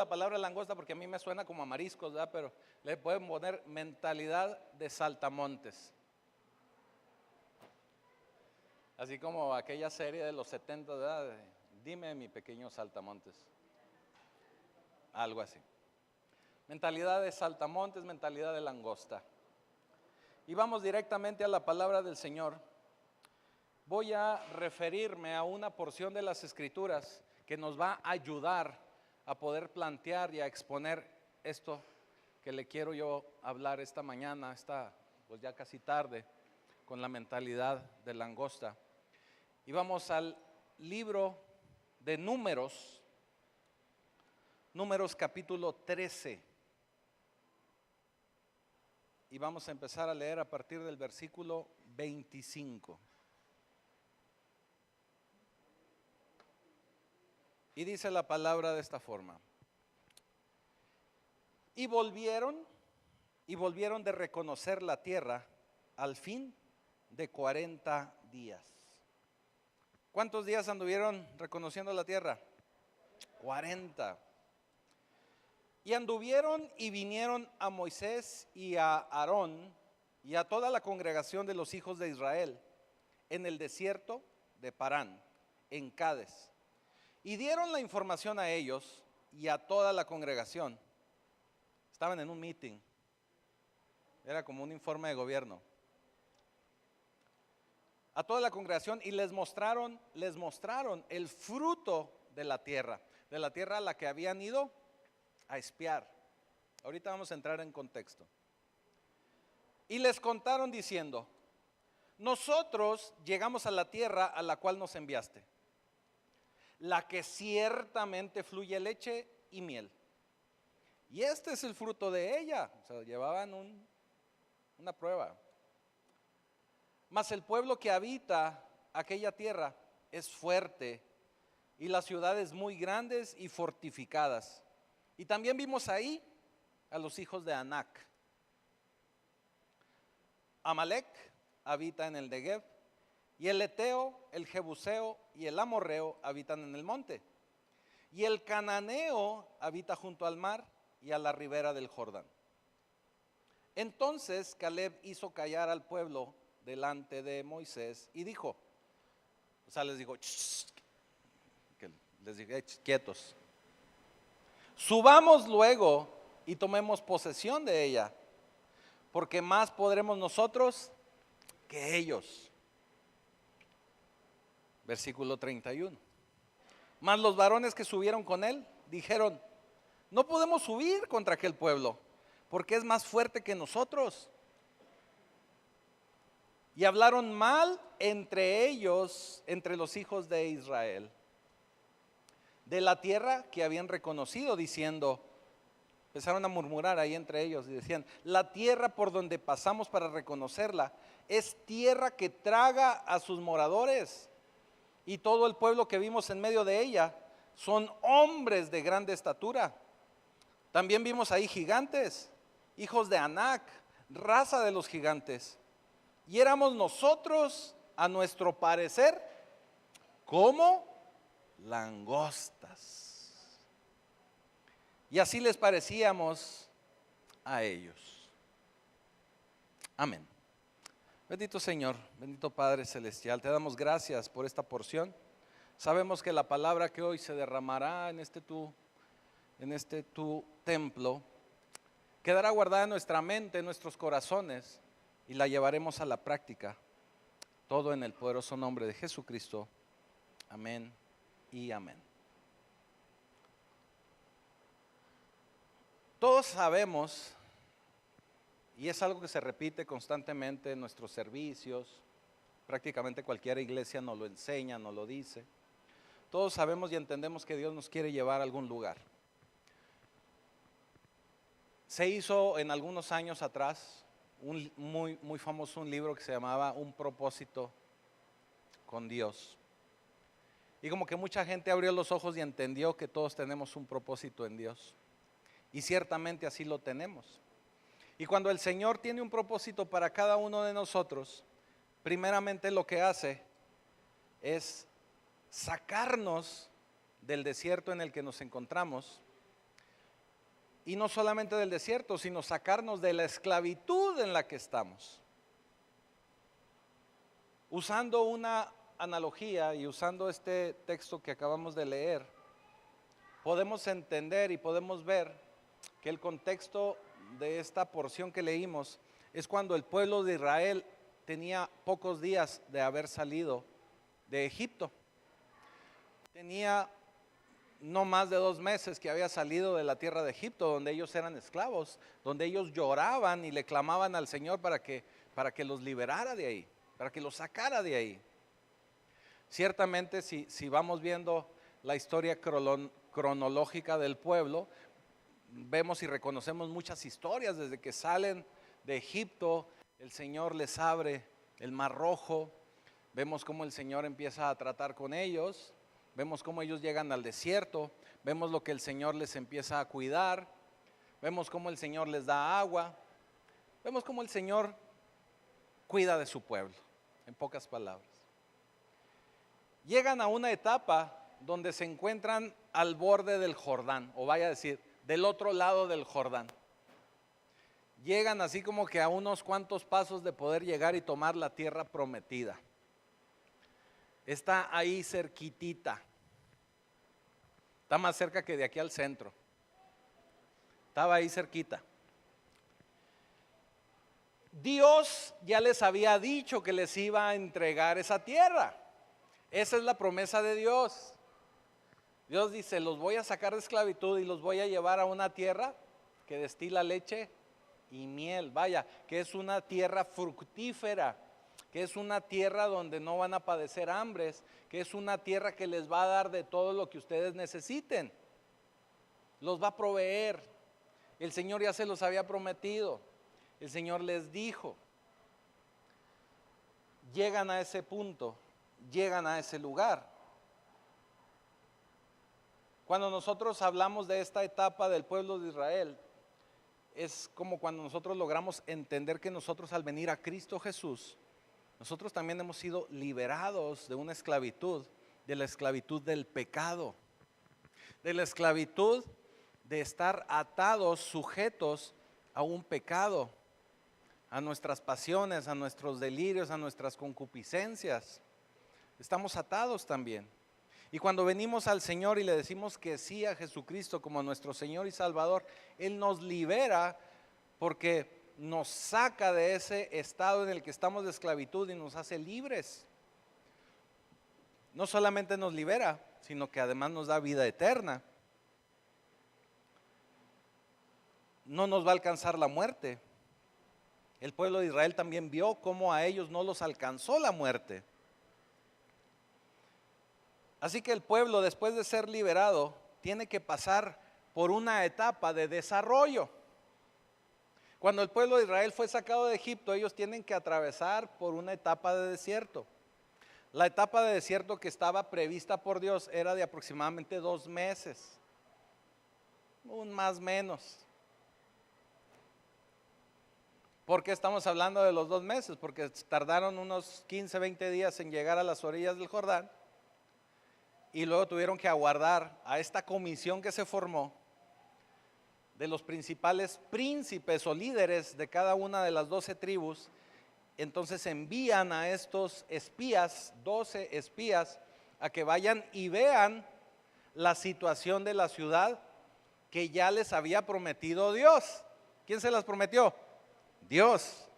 la palabra langosta porque a mí me suena como a mariscos, ¿verdad? Pero le pueden poner mentalidad de saltamontes. Así como aquella serie de los 70, ¿verdad? Dime, mi pequeño saltamontes. Algo así. Mentalidad de saltamontes, mentalidad de langosta. Y vamos directamente a la palabra del Señor. Voy a referirme a una porción de las Escrituras que nos va a ayudar a poder plantear y a exponer esto que le quiero yo hablar esta mañana, pues ya casi tarde, con la mentalidad de langosta. Y vamos al libro de Números capítulo 13. Y vamos a empezar a leer a partir del versículo 25. Y dice la palabra de esta forma: y volvieron de reconocer la tierra al fin de 40 días. ¿Cuántos días anduvieron reconociendo la tierra? 40. Y anduvieron y vinieron a Moisés y a Aarón y a toda la congregación de los hijos de Israel en el desierto de Parán, en Cades. Y dieron la información a ellos y a toda la congregación. Estaban en un meeting. Era como un informe de gobierno. A toda la congregación, y les mostraron el fruto de la tierra a la que habían ido a espiar. Ahorita vamos a entrar en contexto. Y les contaron diciendo: nosotros llegamos a la tierra a la cual nos enviaste, la que ciertamente fluye leche y miel. Y este es el fruto de ella. O sea, llevaban una prueba. Mas el pueblo que habita aquella tierra es fuerte, y las ciudades muy grandes y fortificadas. Y también vimos ahí a los hijos de Anac. Amalec habita en el Negev, y el Eteo, el Jebuseo y el Amorreo habitan en el monte. Y el Cananeo habita junto al mar y a la ribera del Jordán. Entonces Caleb hizo callar al pueblo delante de Moisés y dijo, o sea, les dijo, quietos. Subamos luego y tomemos posesión de ella, porque más podremos nosotros que ellos. Versículo 31. Mas los varones que subieron con él dijeron: no podemos subir contra aquel pueblo, porque es más fuerte que nosotros. Y hablaron mal entre ellos, entre los hijos de Israel, de la tierra que habían reconocido, diciendo, empezaron a murmurar ahí entre ellos y decían: la tierra por donde pasamos para reconocerla es tierra que traga a sus moradores, y todo el pueblo que vimos en medio de ella son hombres de grande estatura. También vimos ahí gigantes, hijos de Anac, raza de los gigantes. Y éramos nosotros, a nuestro parecer, como langostas. Y así les parecíamos a ellos. Amén. Bendito Señor, bendito Padre Celestial, te damos gracias por esta porción. Sabemos que la palabra que hoy se derramará en este tu templo quedará guardada en nuestra mente, en nuestros corazones, y la llevaremos a la práctica. Todo en el poderoso nombre de Jesucristo. Amén y amén. Todos sabemos, y es algo que se repite constantemente en nuestros servicios, prácticamente cualquier iglesia nos lo enseña, nos lo dice. Todos sabemos y entendemos que Dios nos quiere llevar a algún lugar. Se hizo en algunos años atrás muy famoso un libro que se llamaba Un propósito con Dios. Y como que mucha gente abrió los ojos y entendió que todos tenemos un propósito en Dios. Y ciertamente así lo tenemos. Y cuando el Señor tiene un propósito para cada uno de nosotros, primeramente lo que hace es sacarnos del desierto en el que nos encontramos Y no solamente del desierto, sino sacarnos de la esclavitud en la que estamos. Usando una analogía y usando este texto que acabamos de leer, podemos entender y podemos ver que el contexto de esta porción que leímos es cuando el pueblo de Israel tenía pocos días de haber salido de Egipto. Tenía no más de 2 meses que había salido de la tierra de Egipto, donde ellos eran esclavos, donde ellos lloraban y le clamaban al Señor para que los liberara de ahí, para que los sacara de ahí. Ciertamente, si vamos viendo la historia cronológica del pueblo, vemos y reconocemos muchas historias desde que salen de Egipto. El Señor les abre el Mar Rojo, vemos cómo el Señor empieza a tratar con ellos, vemos cómo ellos llegan al desierto, vemos lo que el Señor les empieza a cuidar, vemos cómo el Señor les da agua, vemos cómo el Señor cuida de su pueblo, en pocas palabras. Llegan a una etapa donde se encuentran al borde del Jordán, o vaya a decir, del otro lado del Jordán. Llegan así como que a unos cuantos pasos de poder llegar y tomar la tierra prometida. Está ahí cerquitita. Está más cerca que de aquí al centro. Estaba ahí cerquita. Dios ya les había dicho que les iba a entregar esa tierra. Esa es la promesa de Dios. Dios dice, los voy a sacar de esclavitud y los voy a llevar a una tierra que destila leche y miel. Vaya, que es una tierra fructífera, que es una tierra donde no van a padecer hambres, que es una tierra que les va a dar de todo lo que ustedes necesiten. Los va a proveer. El Señor ya se los había prometido. El Señor les dijo. Llegan a ese punto, llegan a ese lugar. Cuando nosotros hablamos de esta etapa del pueblo de Israel, es como cuando nosotros logramos entender que nosotros al venir a Cristo Jesús, nosotros también hemos sido liberados de una esclavitud, de la esclavitud del pecado, de la esclavitud de estar atados, sujetos a un pecado, a nuestras pasiones, a nuestros delirios, a nuestras concupiscencias. Estamos atados también. Y cuando venimos al Señor y le decimos que sí a Jesucristo como nuestro Señor y Salvador, Él nos libera porque nos saca de ese estado en el que estamos de esclavitud y nos hace libres. No solamente nos libera, sino que además nos da vida eterna. No nos va a alcanzar la muerte. El pueblo de Israel también vio cómo a ellos no los alcanzó la muerte. Así que el pueblo, después de ser liberado, tiene que pasar por una etapa de desarrollo. Cuando el pueblo de Israel fue sacado de Egipto, ellos tienen que atravesar por una etapa de desierto. La etapa de desierto que estaba prevista por Dios era de aproximadamente 2 meses, un más menos. ¿Por qué estamos hablando de los 2 meses? Porque tardaron unos 15, 20 días en llegar a las orillas del Jordán. Y luego tuvieron que aguardar a esta comisión que se formó de los principales príncipes o líderes de cada una de las 12 tribus. Entonces envían a estos espías, 12 espías, a que vayan y vean la situación de la ciudad que ya les había prometido Dios. ¿Quién se las prometió? Dios.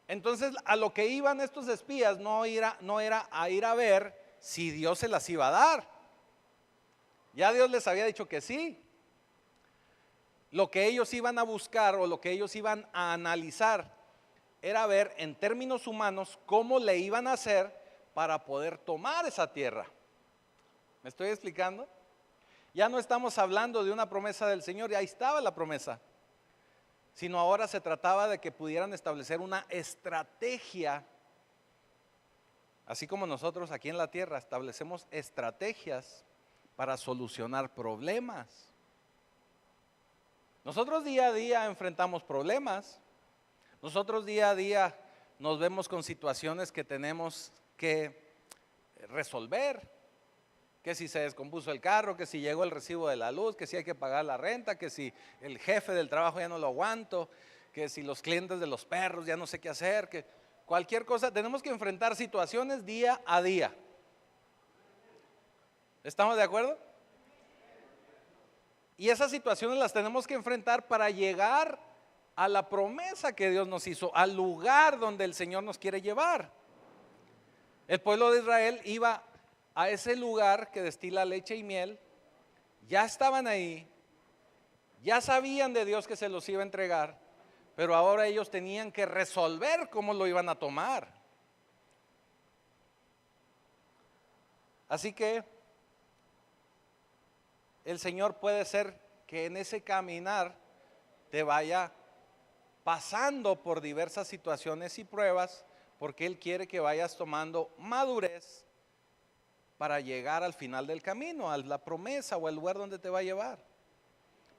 Entonces a lo que iban estos espías no era a ir a ver si Dios se las iba a dar. Ya Dios les había dicho que sí. Lo que ellos iban a buscar o lo que ellos iban a analizar era ver en términos humanos cómo le iban a hacer para poder tomar esa tierra. ¿Me estoy explicando? Ya no estamos hablando de una promesa del Señor, ya ahí estaba la promesa, sino ahora se trataba de que pudieran establecer una estrategia. Así como nosotros aquí en la tierra establecemos estrategias para solucionar problemas. Nosotros día a día enfrentamos problemas. Nosotros día a día nos vemos con situaciones que tenemos que resolver. Que si se descompuso el carro, que si llegó el recibo de la luz, que si hay que pagar la renta, que si el jefe del trabajo ya no lo aguanto, que si los clientes de los perros ya no sé qué hacer, que cualquier cosa. Tenemos que enfrentar situaciones día a día. ¿Estamos de acuerdo? Y esas situaciones las tenemos que enfrentar para llegar a la promesa que Dios nos hizo, al lugar donde el Señor nos quiere llevar. El pueblo de Israel iba a ese lugar que destila leche y miel, ya estaban ahí, ya sabían de Dios que se los iba a entregar, pero ahora ellos tenían que resolver cómo lo iban a tomar. Así que el Señor puede ser que en ese caminar te vaya pasando por diversas situaciones y pruebas, porque Él quiere que vayas tomando madurez para llegar al final del camino, a la promesa o al lugar donde te va a llevar.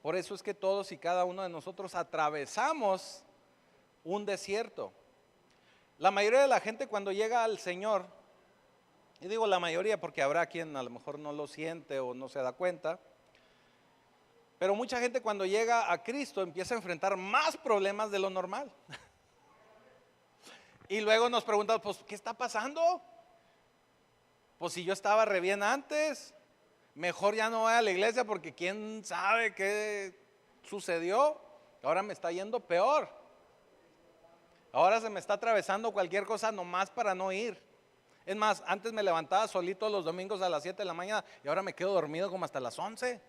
Por eso es que todos y cada uno de nosotros atravesamos un desierto. La mayoría de la gente cuando llega al Señor, y digo la mayoría porque habrá quien a lo mejor no lo siente o no se da cuenta, pero mucha gente cuando llega a Cristo empieza a enfrentar más problemas de lo normal. Y luego nos preguntan, pues, ¿qué está pasando? Pues si yo estaba re bien antes, mejor ya no voy a la iglesia porque quién sabe qué sucedió. Ahora me está yendo peor. Ahora se me está atravesando cualquier cosa nomás para no ir. Es más, antes me levantaba solito los domingos a las 7 de la mañana y ahora me quedo dormido como hasta las 11.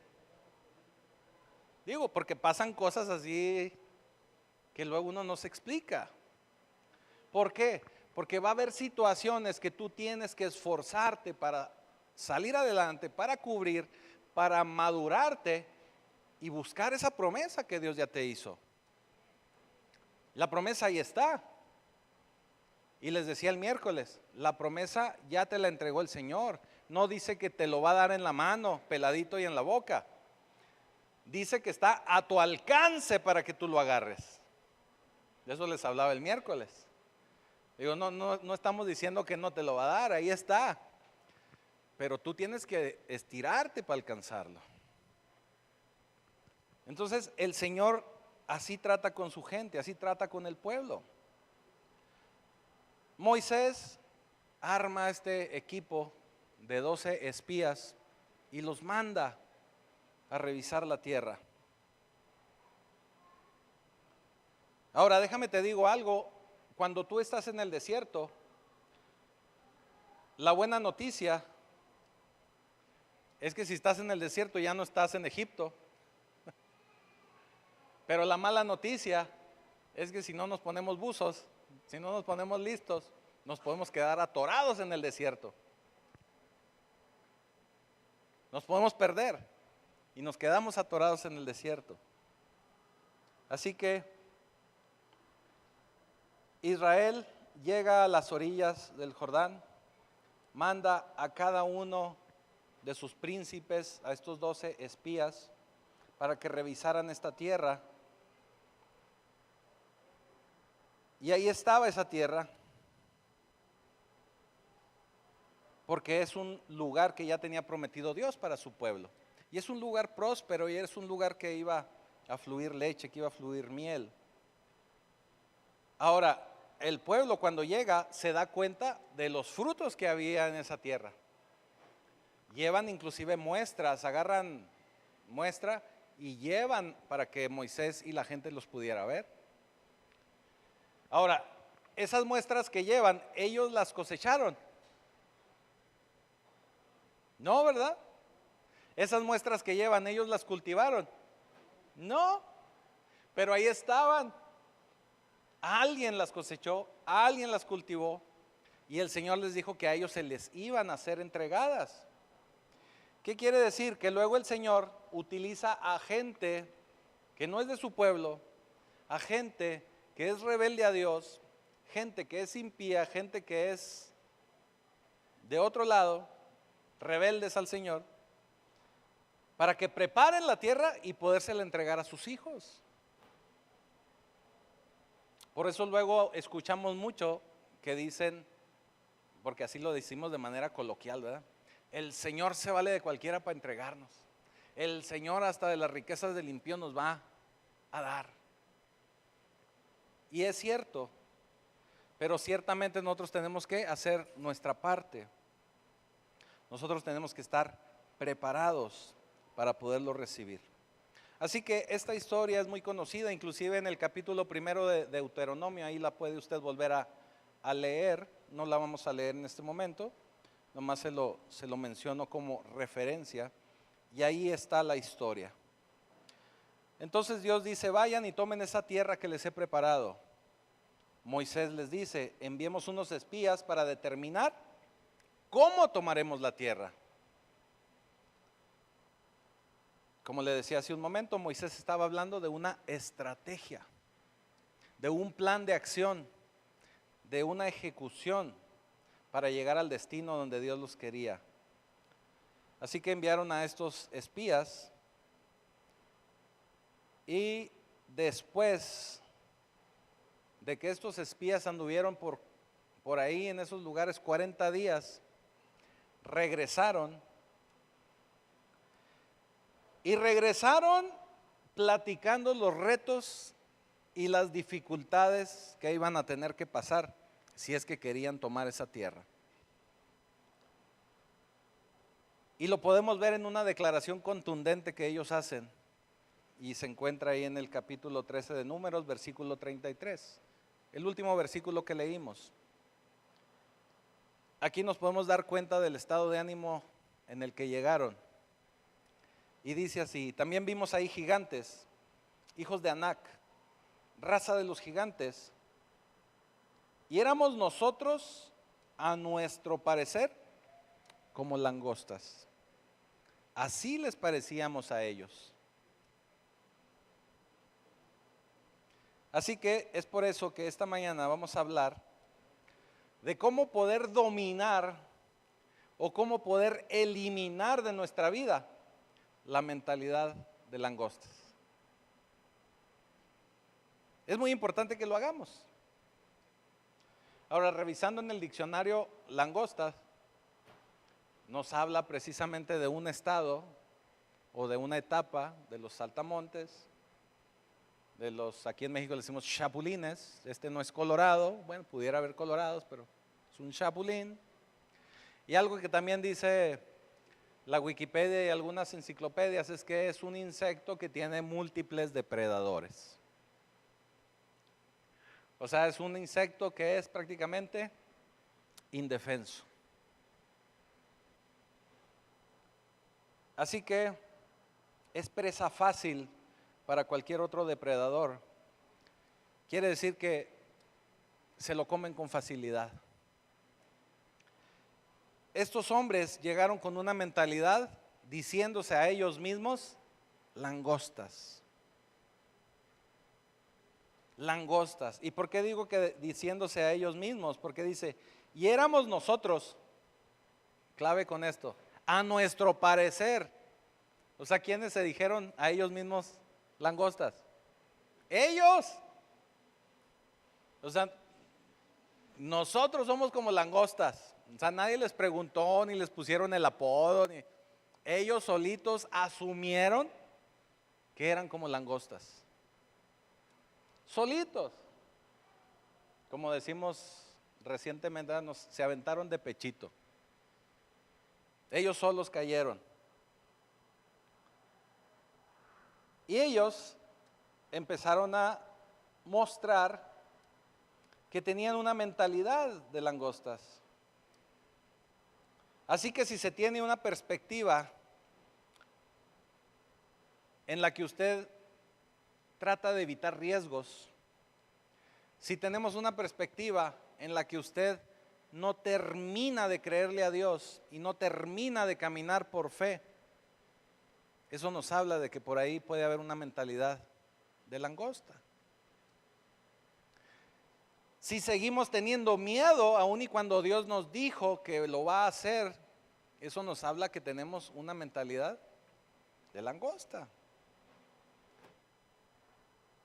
Digo, porque pasan cosas así que luego uno no se explica. ¿Por qué? Porque va a haber situaciones que tú tienes que esforzarte para salir adelante, para cubrir, para madurarte y buscar esa promesa que Dios ya te hizo. La promesa ahí está. Y les decía el miércoles, la promesa ya te la entregó el Señor. No dice que te lo va a dar en la mano, peladito y en la boca. Dice que está a tu alcance para que tú lo agarres. De eso les hablaba el miércoles. Digo, no estamos diciendo que no te lo va a dar, ahí está. Pero tú tienes que estirarte para alcanzarlo. Entonces el Señor así trata con su gente, así trata con el pueblo. Moisés arma este equipo de 12 espías y los manda a revisar la tierra. Ahora déjame te digo algo, cuando tú estás en el desierto, la buena noticia es que si estás en el desierto ya no estás en Egipto. Pero la mala noticia es que si no nos ponemos buzos, si no nos ponemos listos, nos podemos quedar atorados en el desierto. Nos podemos perder y nos quedamos atorados en el desierto. Así que Israel llega a las orillas del Jordán, manda a cada uno de sus príncipes, a estos 12 espías, para que revisaran esta tierra. Y ahí estaba esa tierra, porque es un lugar que ya tenía prometido Dios para su pueblo. Y es un lugar próspero y es un lugar que iba a fluir leche, que iba a fluir miel. Ahora, el pueblo cuando llega se da cuenta de los frutos que había en esa tierra. Llevan inclusive muestras, agarran muestra y llevan para que Moisés y la gente los pudiera ver. Ahora, esas muestras que llevan, ellos las cosecharon. No, ¿verdad? Esas muestras que llevan, ellos las cultivaron. No, pero ahí estaban. Alguien las cosechó, alguien las cultivó y el Señor les dijo que a ellos se les iban a ser entregadas. ¿Qué quiere decir? Que luego el Señor utiliza a gente que no es de su pueblo, a gente que es rebelde a Dios, gente que es impía, gente que es de otro lado, rebeldes al Señor, para que preparen la tierra y podérsela entregar a sus hijos. Por eso luego escuchamos mucho que dicen, porque así lo decimos de manera coloquial, ¿verdad? El Señor se vale de cualquiera para entregarnos. El Señor hasta de las riquezas del impío nos va a dar. Y es cierto, pero ciertamente nosotros tenemos que hacer nuestra parte. Nosotros tenemos que estar preparados para poderlo recibir. Así que esta historia es muy conocida, inclusive en el capítulo 1 de Deuteronomio, ahí la puede usted volver a leer, no la vamos a leer en este momento, nomás se lo menciono como referencia, y ahí está la historia. Entonces Dios dice, vayan y tomen esa tierra que les he preparado. Moisés les dice, enviemos unos espías para determinar cómo tomaremos la tierra. Como le decía hace un momento, Moisés estaba hablando de una estrategia, de un plan de acción, de una ejecución para llegar al destino donde Dios los quería. Así que enviaron a estos espías y después de que estos espías anduvieron por ahí en esos lugares 40 días, regresaron platicando los retos y las dificultades que iban a tener que pasar si es que querían tomar esa tierra. Y lo podemos ver en una declaración contundente que ellos hacen, y se encuentra ahí en el capítulo 13 de Números, versículo 33, el último versículo que leímos. Aquí nos podemos dar cuenta del estado de ánimo en el que llegaron. Y dice así, también vimos ahí gigantes, hijos de Anac, raza de los gigantes, y éramos nosotros, a nuestro parecer, como langostas. Así les parecíamos a ellos. Así que es por eso que esta mañana vamos a hablar de cómo poder dominar o cómo poder eliminar de nuestra vida la mentalidad de langostas. Es muy importante que lo hagamos. Ahora, revisando en el diccionario, langostas nos habla precisamente de un estado o de una etapa de los saltamontes, de los, aquí en México le decimos chapulines. Este no es colorado, bueno, pudiera haber colorados, pero es un chapulín. Y algo que también dice la Wikipedia y algunas enciclopedias es que es un insecto que tiene múltiples depredadores. O sea, es un insecto que es prácticamente indefenso. Así que es presa fácil para cualquier otro depredador. Quiere decir que se lo comen con facilidad. Estos hombres llegaron con una mentalidad diciéndose a ellos mismos langostas. Langostas. ¿Y por qué digo que diciéndose a ellos mismos? Porque dice, y éramos nosotros, clave con esto, a nuestro parecer. O sea, ¿quiénes se dijeron a ellos mismos langostas? Ellos. O sea, nosotros somos como langostas. O sea, nadie les preguntó ni les pusieron el apodo. Ellos solitos asumieron que eran como langostas. Solitos. Como decimos recientemente, se aventaron de pechito. Ellos solos cayeron. Y ellos empezaron a mostrar que tenían una mentalidad de langostas. Así que si se tiene una perspectiva en la que usted trata de evitar riesgos, si tenemos una perspectiva en la que usted no termina de creerle a Dios y no termina de caminar por fe, eso nos habla de que por ahí puede haber una mentalidad de langosta. Si seguimos teniendo miedo, aun y cuando Dios nos dijo que lo va a hacer, eso nos habla que tenemos una mentalidad de langosta.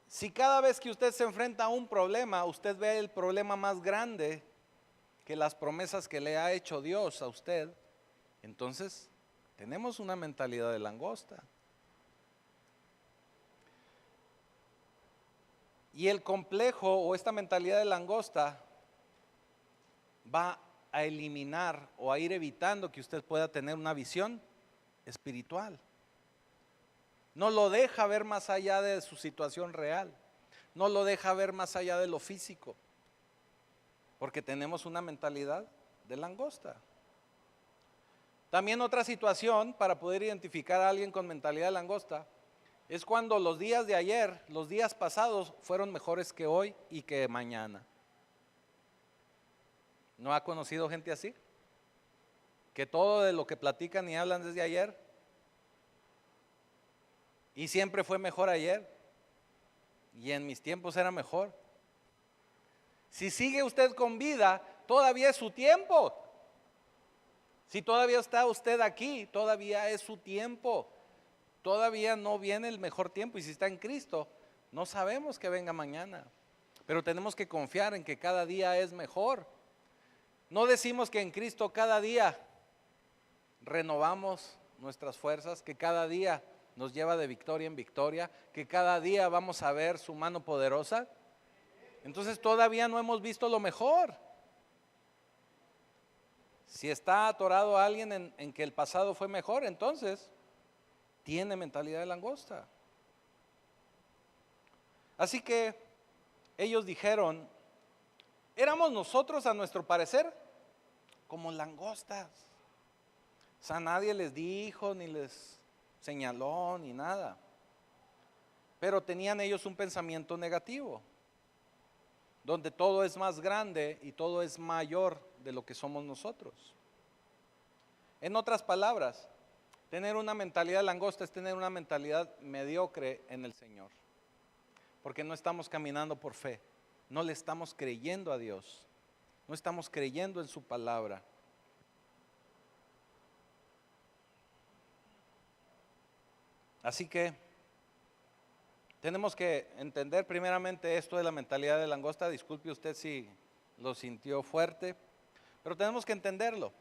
Si cada vez que usted se enfrenta a un problema, usted ve el problema más grande que las promesas que le ha hecho Dios a usted, Entonces, tenemos una mentalidad de langosta. Y el complejo o esta mentalidad de langosta va a eliminar o a ir evitando que usted pueda tener una visión espiritual. No lo deja ver más allá de su situación real. No lo deja ver más allá de lo físico. Porque tenemos una mentalidad de langosta. También otra situación para poder identificar a alguien con mentalidad de langosta es cuando los días de ayer, los días pasados fueron mejores que hoy y que mañana. ¿No ha conocido gente así? Que todo de lo que platican y hablan desde ayer y siempre fue mejor ayer y en mis tiempos era mejor. Si sigue usted con vida, todavía es su tiempo. Si todavía está usted aquí, todavía es su tiempo. Todavía no viene el mejor tiempo y si está en Cristo, no sabemos que venga mañana. Pero tenemos que confiar en que cada día es mejor. No decimos que en Cristo cada día renovamos nuestras fuerzas, que cada día nos lleva de victoria en victoria, que cada día vamos a ver su mano poderosa. Entonces todavía no hemos visto lo mejor. Si está atorado alguien en que el pasado fue mejor, entonces tiene mentalidad de langosta. Así que ellos dijeron, éramos nosotros a nuestro parecer como langostas. O sea, nadie les dijo, ni les señaló, ni nada. Pero tenían ellos un pensamiento negativo, donde todo es más grande y todo es mayor de lo que somos nosotros. En otras palabras, tener una mentalidad de langosta es tener una mentalidad mediocre en el Señor. Porque no estamos caminando por fe, no le estamos creyendo a Dios, no estamos creyendo en su palabra. Así que tenemos que entender primeramente esto de la mentalidad de langosta. Disculpe usted si lo sintió fuerte, pero tenemos que entenderlo.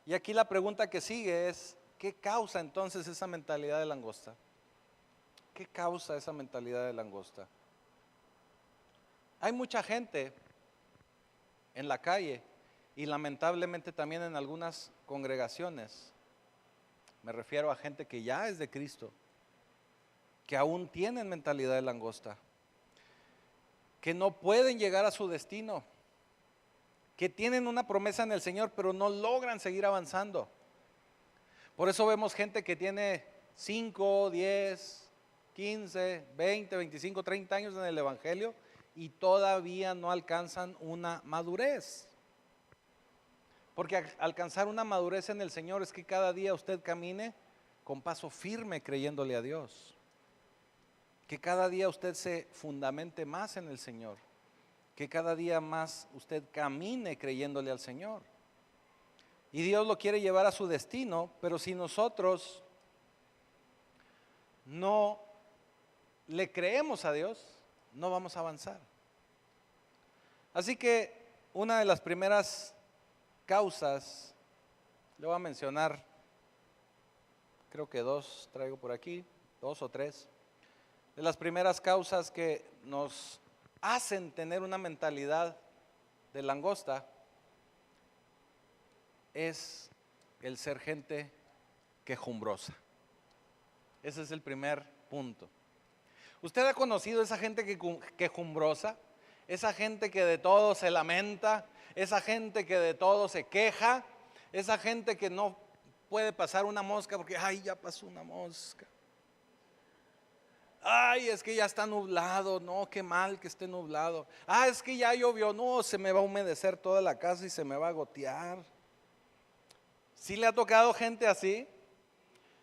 Y aquí la pregunta que sigue es, ¿qué causa entonces esa mentalidad de langosta? ¿Qué causa esa mentalidad de langosta? Hay mucha gente en la calle y lamentablemente también en algunas congregaciones, me refiero a gente que ya es de Cristo, que aún tienen mentalidad de langosta, que no pueden llegar a su destino, que tienen una promesa en el Señor, pero no logran seguir avanzando. Por eso vemos gente que tiene 5, 10, 15, 20, 25, 30 años en el Evangelio y todavía no alcanzan una madurez. Porque alcanzar una madurez en el Señor es que cada día usted camine con paso firme creyéndole a Dios. Que cada día usted se fundamente más en el Señor. Que cada día más usted camine creyéndole al Señor. Y Dios lo quiere llevar a su destino, pero si nosotros no le creemos a Dios, no vamos a avanzar. Así que una de las primeras causas, le voy a mencionar, creo que 2 traigo por aquí, 2 o 3. De las primeras causas que nos hacen tener una mentalidad de langosta es el ser gente quejumbrosa. Ese es el primer punto. ¿Usted ha conocido esa gente quejumbrosa? Esa gente que de todo se lamenta, esa gente que de todo se queja, esa gente que no puede pasar una mosca porque, ay, ya pasó una mosca. Ay, es que ya está nublado, no, qué mal que esté nublado. Ah, es que ya llovió, no, se me va a humedecer toda la casa y se me va a gotear. ¿Sí le ha tocado gente así?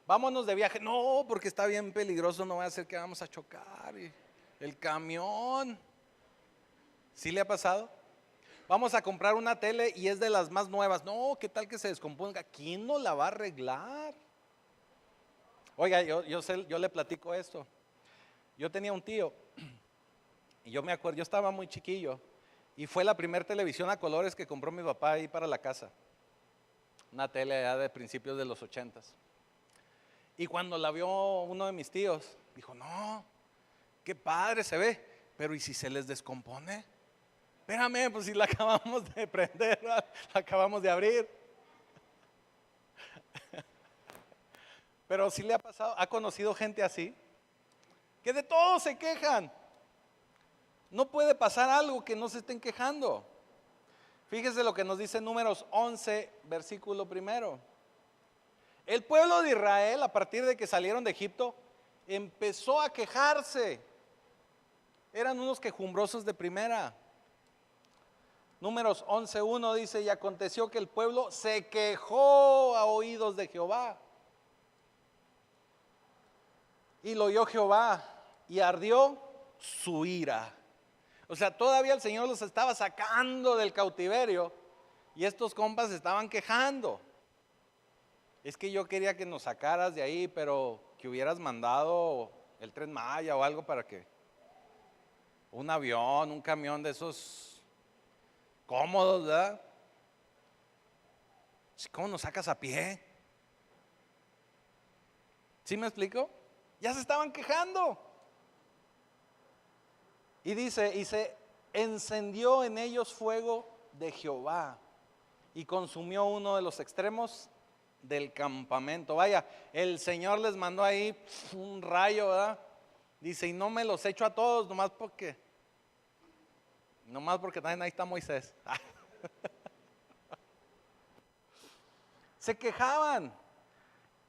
Vámonos de viaje, no, porque está bien peligroso, no va a ser que vamos a chocar. Y el camión, ¿sí le ha pasado? Vamos a comprar una tele y es de las más nuevas, no, ¿qué tal que se descomponga? ¿Quién no la va a arreglar? Oiga, yo le platico esto. Yo tenía un tío y yo me acuerdo, yo estaba muy chiquillo y fue la primera televisión a colores que compró mi papá ahí para la casa. una tele allá de principios de los 80s. Y cuando la vio uno de mis tíos, dijo, no, qué padre se ve, pero ¿y si se les descompone? Espérame, pues si la acabamos de prender, la acabamos de abrir. Pero si le ha pasado, ha conocido gente así, que de todo se quejan. No puede pasar algo que no se estén quejando. Fíjese lo que nos dice Números 11, versículo 1. El pueblo de Israel, a partir de que salieron de Egipto, empezó a quejarse. Eran unos quejumbrosos de primera. Números 11:1 dice, y aconteció que el pueblo se quejó a oídos de Jehová. Y lo oyó Jehová y ardió su ira. O sea, todavía el Señor los estaba sacando del cautiverio y estos compas se estaban quejando. Es que yo quería que nos sacaras de ahí, pero que hubieras mandado el Tren Maya o algo para que, un avión, un camión de esos cómodos, ¿verdad? ¿Cómo nos sacas a pie? ¿Sí me explico? Ya se estaban quejando. Y dice, y se encendió en ellos fuego de Jehová y consumió uno de los extremos del campamento. Vaya, el Señor les mandó ahí un rayo, ¿verdad? Dice, y no me los echo a todos, nomás porque también ahí está Moisés. Se quejaban.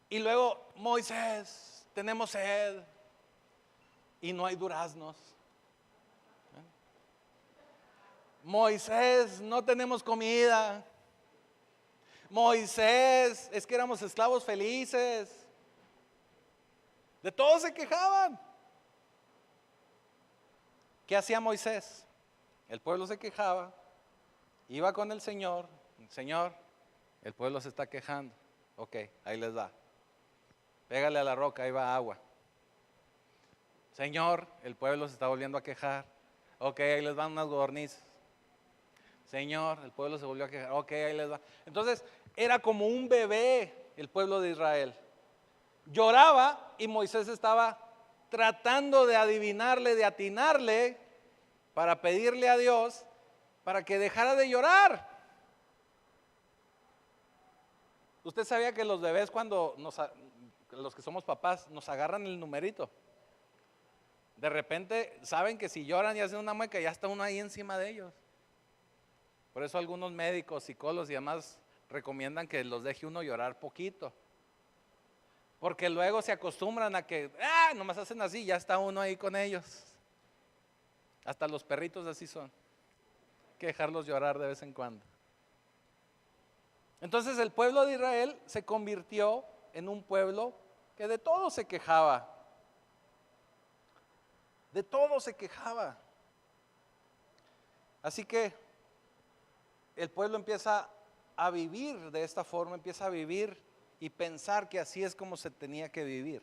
Y luego, Moisés, tenemos sed y no hay duraznos. Moisés, no tenemos comida. Moisés, es que éramos esclavos felices. De todos se quejaban. ¿Qué hacía Moisés? El pueblo se quejaba, iba con el Señor, Señor, el pueblo se está quejando. Ok, ahí les va. Pégale a la roca, ahí va agua. Señor, el pueblo se está volviendo a quejar. Ok, ahí les van unas codornices. Señor, el pueblo se volvió a quejar. Ok, ahí les va. Entonces, era como un bebé el pueblo de Israel. Lloraba y Moisés estaba tratando de adivinarle, de atinarle para pedirle a Dios para que dejara de llorar. Usted sabía que los bebés cuando los que somos papás nos agarran el numerito. De repente saben que si lloran y hacen una mueca ya está uno ahí encima de ellos. Por eso algunos médicos, psicólogos y demás recomiendan que los deje uno llorar poquito. Porque luego se acostumbran a que, nomás hacen así, ya está uno ahí con ellos. Hasta los perritos así son. Hay que dejarlos llorar de vez en cuando. Entonces el pueblo de Israel se convirtió en un pueblo que de todo se quejaba. De todo se quejaba. Así que el pueblo empieza a vivir de esta forma, empieza a vivir y pensar que así es como se tenía que vivir,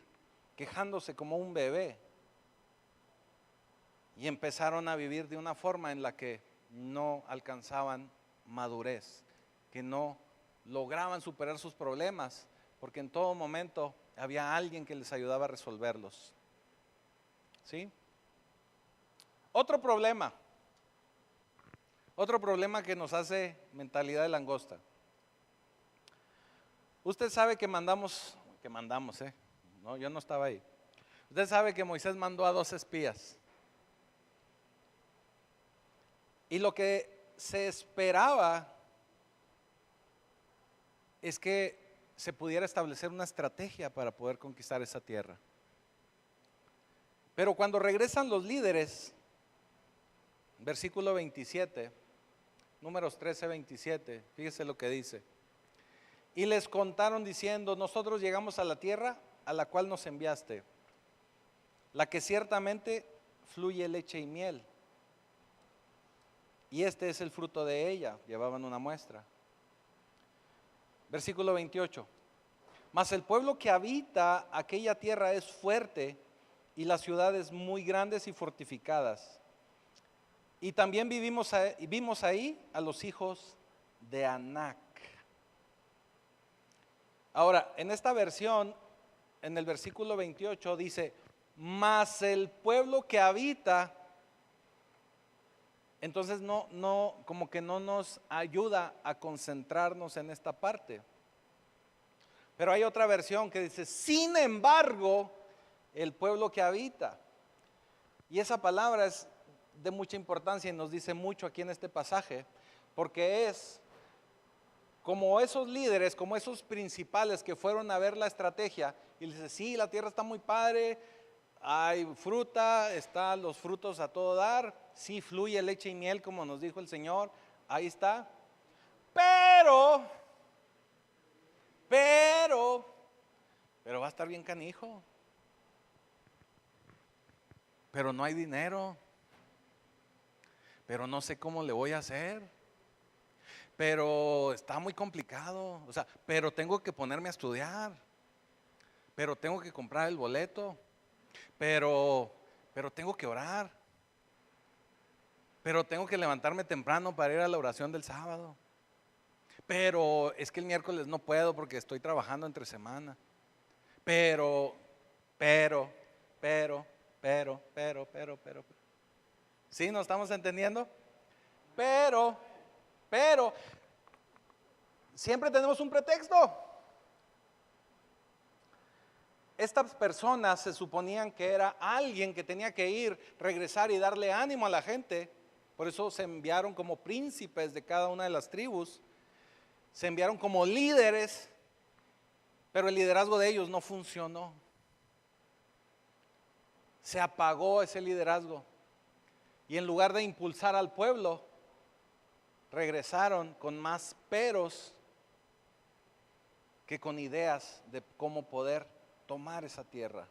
quejándose como un bebé. Y empezaron a vivir de una forma en la que no alcanzaban madurez, que no lograban superar sus problemas, porque en todo momento había alguien que les ayudaba a resolverlos. ¿Sí? Otro problema que nos hace mentalidad de langosta. Usted sabe que mandamos, no, yo no estaba ahí. Usted sabe que Moisés mandó a 2 espías. Y lo que se esperaba es que se pudiera establecer una estrategia para poder conquistar esa tierra. Pero cuando regresan los líderes, versículo 27, Números 13:27, fíjese lo que dice. Y les contaron diciendo, nosotros llegamos a la tierra a la cual nos enviaste, la que ciertamente fluye leche y miel. Y este es el fruto de ella, llevaban una muestra. Versículo 28. Mas el pueblo que habita aquella tierra es fuerte y las ciudades muy grandes y fortificadas. Y también vimos ahí a los hijos de Anac. Ahora, en esta versión, en el versículo 28 dice, mas el pueblo que habita, entonces como que no nos ayuda a concentrarnos en esta parte. Pero hay otra versión que dice, sin embargo, el pueblo que habita. Y esa palabra es de mucha importancia y nos dice mucho aquí en este pasaje, porque es como esos líderes, como esos principales que fueron a ver la estrategia y les dice, sí, la tierra está muy padre, hay fruta, están los frutos a todo dar, sí fluye leche y miel como nos dijo el Señor, ahí está, pero va a estar bien canijo, pero no hay dinero, pero no sé cómo le voy a hacer, pero está muy complicado, o sea, pero tengo que ponerme a estudiar, pero tengo que comprar el boleto, pero tengo que orar, pero tengo que levantarme temprano para ir a la oración del sábado, pero es que el miércoles no puedo porque estoy trabajando entre semana, pero. ¿Sí nos estamos entendiendo? Pero, siempre tenemos un pretexto. Estas personas se suponían que era alguien que tenía que ir, regresar y darle ánimo a la gente. Por eso se enviaron como príncipes de cada una de las tribus. Se enviaron como líderes, pero el liderazgo de ellos no funcionó. Se apagó ese liderazgo. Y en lugar de impulsar al pueblo, regresaron con más peros que con ideas de cómo poder tomar esa tierra.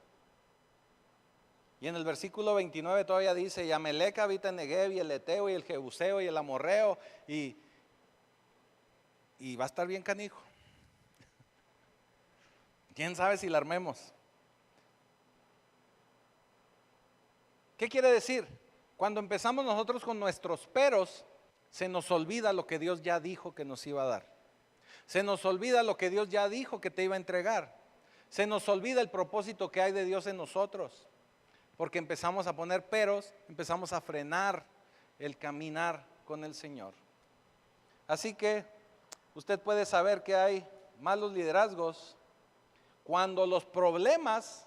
Y en el versículo 29 todavía dice, y Amelec habita en Negev, y el Eteo, y el Jebuseo, y el Amorreo, y va a estar bien canijo. ¿Quién sabe si la armemos? ¿Qué quiere decir? Cuando empezamos nosotros con nuestros peros, se nos olvida lo que Dios ya dijo que nos iba a dar. Se nos olvida lo que Dios ya dijo que te iba a entregar. Se nos olvida el propósito que hay de Dios en nosotros. Porque empezamos a poner peros, empezamos a frenar el caminar con el Señor. Así que usted puede saber que hay malos liderazgos cuando los problemas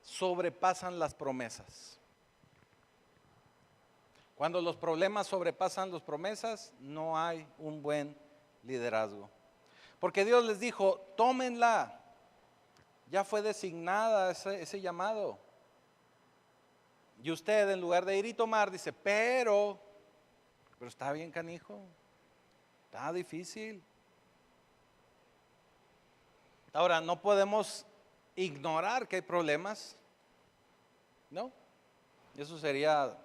sobrepasan las promesas. Cuando los problemas sobrepasan las promesas, no hay un buen liderazgo. Porque Dios les dijo, tómenla. Ya fue designada ese llamado. Y usted en lugar de ir y tomar, dice, pero está bien canijo. Está difícil. Ahora, no podemos ignorar que hay problemas. ¿No? Eso sería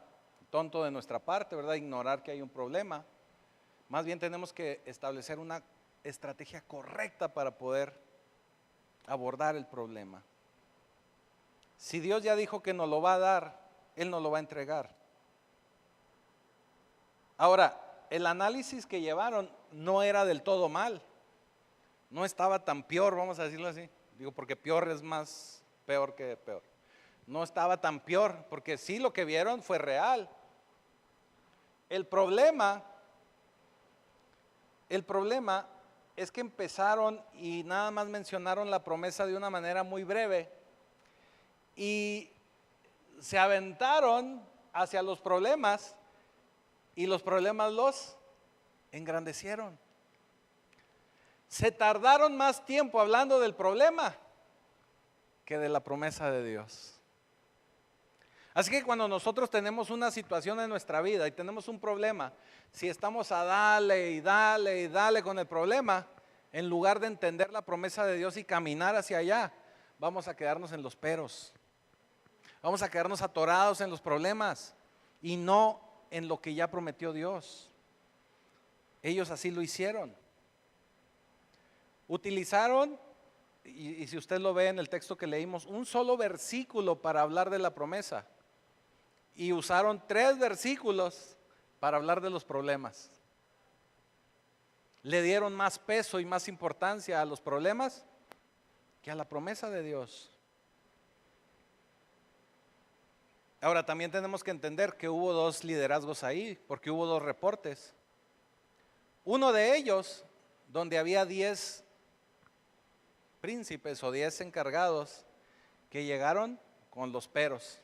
tonto de nuestra parte, ¿verdad? Ignorar que hay un problema. Más bien tenemos que establecer una estrategia correcta para poder abordar el problema. Si Dios ya dijo que nos lo va a dar, Él nos lo va a entregar. Ahora, el análisis que llevaron no era del todo mal. No estaba tan peor, vamos a decirlo así. Digo, porque peor es más peor que peor. No estaba tan peor, porque sí lo que vieron fue real. El problema es que empezaron y nada más mencionaron la promesa de una manera muy breve y se aventaron hacia los problemas y los problemas los engrandecieron. Se tardaron más tiempo hablando del problema que de la promesa de Dios. Así que cuando nosotros tenemos una situación en nuestra vida y tenemos un problema, si estamos a dale y dale y dale con el problema, en lugar de entender la promesa de Dios y caminar hacia allá, vamos a quedarnos en los peros. Vamos a quedarnos atorados en los problemas y no en lo que ya prometió Dios. Ellos así lo hicieron. Utilizaron, y si usted lo ve en el texto que leímos, un solo versículo para hablar de la promesa. Y usaron 3 versículos para hablar de los problemas. Le dieron más peso y más importancia a los problemas que a la promesa de Dios. Ahora también tenemos que entender que hubo dos liderazgos ahí, porque hubo dos reportes. Uno de ellos, donde había 10 príncipes o 10 encargados que llegaron con los peros.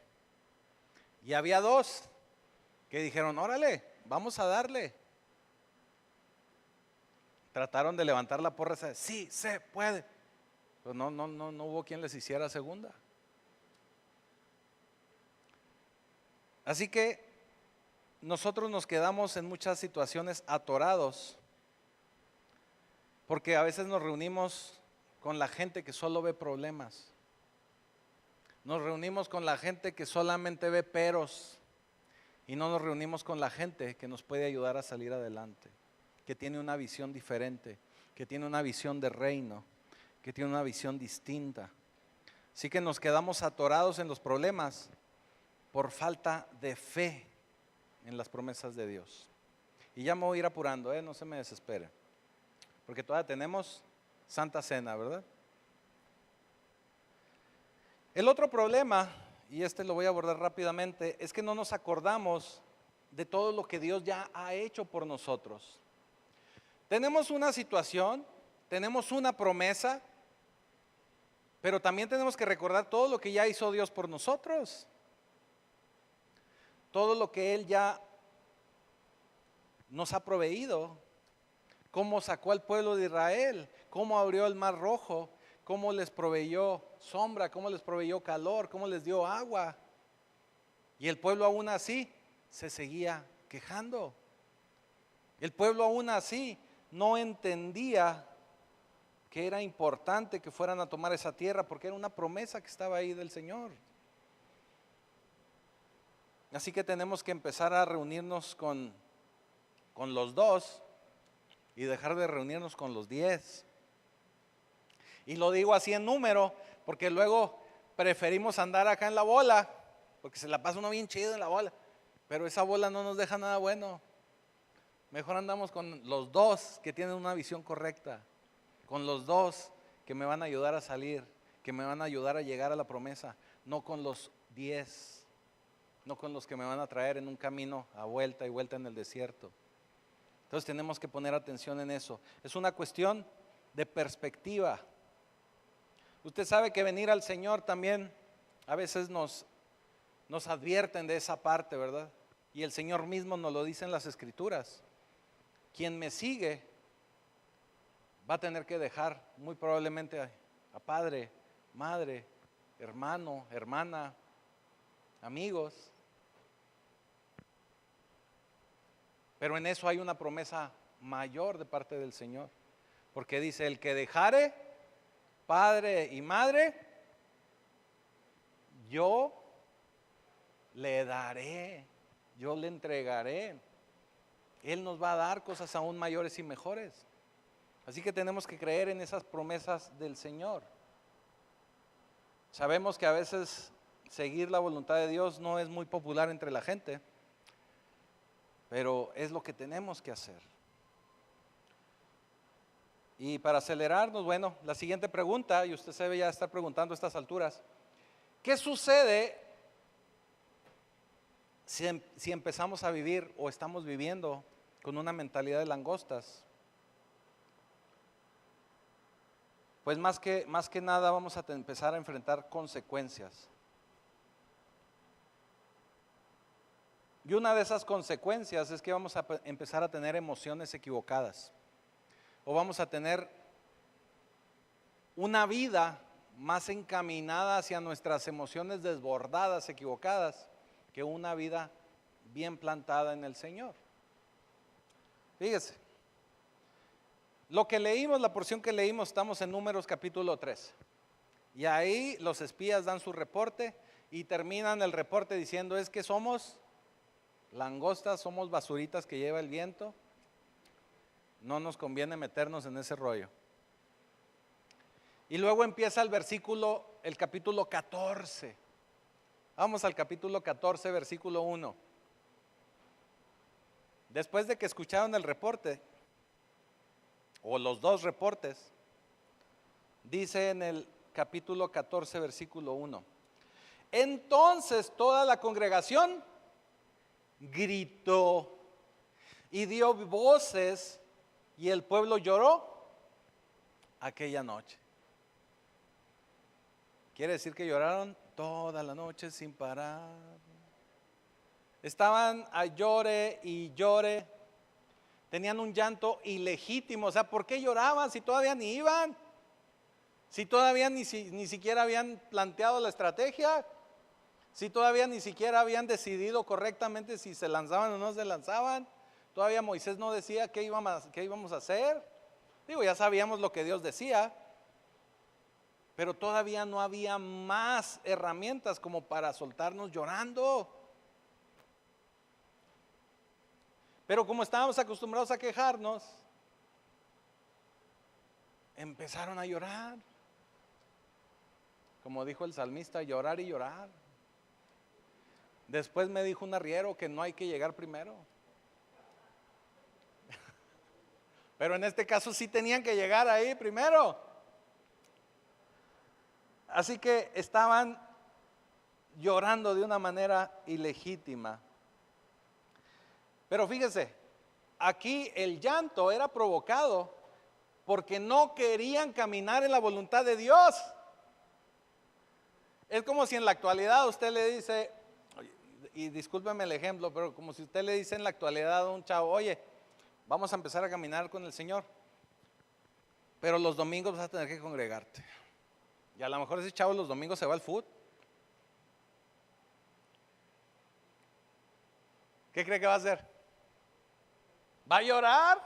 Y había dos que dijeron, órale, vamos a darle. Trataron de levantar la porra, sí, se puede. Pero no hubo quien les hiciera segunda. Así que nosotros nos quedamos en muchas situaciones atorados, porque a veces nos reunimos con la gente que solo ve problemas. Nos reunimos con la gente que solamente ve peros y no nos reunimos con la gente que nos puede ayudar a salir adelante, que tiene una visión diferente, que tiene una visión de reino, que tiene una visión distinta. Así que nos quedamos atorados en los problemas por falta de fe en las promesas de Dios. Y ya me voy a ir apurando, no se me desespere, porque todavía tenemos Santa Cena, ¿verdad? El otro problema, y este lo voy a abordar rápidamente, es que no nos acordamos de todo lo que Dios ya ha hecho por nosotros. Tenemos una situación, tenemos una promesa, pero también tenemos que recordar todo lo que ya hizo Dios por nosotros. Todo lo que Él ya nos ha proveído, cómo sacó al pueblo de Israel, cómo abrió el mar rojo, cómo les proveyó sombra, cómo les proveyó calor, cómo les dio agua. Y el pueblo aún así se seguía quejando. El pueblo aún así no entendía que era importante que fueran a tomar esa tierra, porque era una promesa que estaba ahí del Señor. Así que tenemos que empezar a reunirnos con los 2 y dejar de reunirnos con los 10. Y lo digo así en número, porque luego preferimos andar acá en la bola, porque se la pasa uno bien chido en la bola, pero esa bola no nos deja nada bueno. Mejor andamos con los 2 que tienen una visión correcta, con los 2 que me van a ayudar a salir, que me van a ayudar a llegar a la promesa, no con los 10. No con los que me van a traer en un camino a vuelta y vuelta en el desierto. Entonces tenemos que poner atención en eso. Es una cuestión de perspectiva. Usted sabe que venir al Señor también a veces nos advierten de esa parte, ¿verdad? Y el Señor mismo nos lo dice en las Escrituras. Quien me sigue va a tener que dejar muy probablemente a padre, madre, hermano, hermana, amigos. Pero en eso hay una promesa mayor de parte del Señor, porque dice, el que dejare padre y madre, yo le daré, yo le entregaré. Él nos va a dar cosas aún mayores y mejores. Así que tenemos que creer en esas promesas del Señor. Sabemos que a veces seguir la voluntad de Dios no es muy popular entre la gente, pero es lo que tenemos que hacer. Y para acelerarnos, bueno, la siguiente pregunta, y usted se debe ya estar preguntando a estas alturas, ¿qué sucede si empezamos a vivir o estamos viviendo con una mentalidad de langostas? Pues más que nada vamos a empezar a enfrentar consecuencias. Y una de esas consecuencias es que vamos a empezar a tener emociones equivocadas. O vamos a tener una vida más encaminada hacia nuestras emociones desbordadas, equivocadas, que una vida bien plantada en el Señor. Fíjese, lo que leímos, la porción que leímos, estamos en Números capítulo 3. Y ahí los espías dan su reporte y terminan el reporte diciendo, es que somos langostas, somos basuritas que lleva el viento, no nos conviene meternos en ese rollo. Y luego empieza el capítulo 14. Vamos al capítulo 14, versículo 1. Después de que escucharon el reporte, o los dos reportes, dice en el capítulo 14, versículo 1. Entonces toda la congregación gritó y dio voces, y el pueblo lloró aquella noche. Quiere decir que lloraron toda la noche sin parar. Estaban a llore y llore. Tenían un llanto ilegítimo. O sea, ¿por qué lloraban si todavía ni iban? Si todavía ni siquiera habían planteado la estrategia. Si todavía ni siquiera habían decidido correctamente si se lanzaban o no se lanzaban. Todavía Moisés no decía qué íbamos a hacer. Digo, ya sabíamos lo que Dios decía, pero todavía no había más herramientas como para soltarnos llorando. Pero como estábamos acostumbrados a quejarnos, empezaron a llorar. Como dijo el salmista, llorar y llorar. Después me dijo un arriero que no hay que llegar primero. Pero en este caso sí tenían que llegar ahí primero. Así que estaban llorando de una manera ilegítima. Pero fíjese, aquí el llanto era provocado porque no querían caminar en la voluntad de Dios. Es como si en la actualidad usted le dice, y discúlpeme el ejemplo, pero como si usted le dice en la actualidad a un chavo, oye, vamos a empezar a caminar con el Señor, pero los domingos vas a tener que congregarte. Y a lo mejor ese chavo los domingos se va al fútbol. ¿Qué cree que va a hacer? ¿Va a llorar?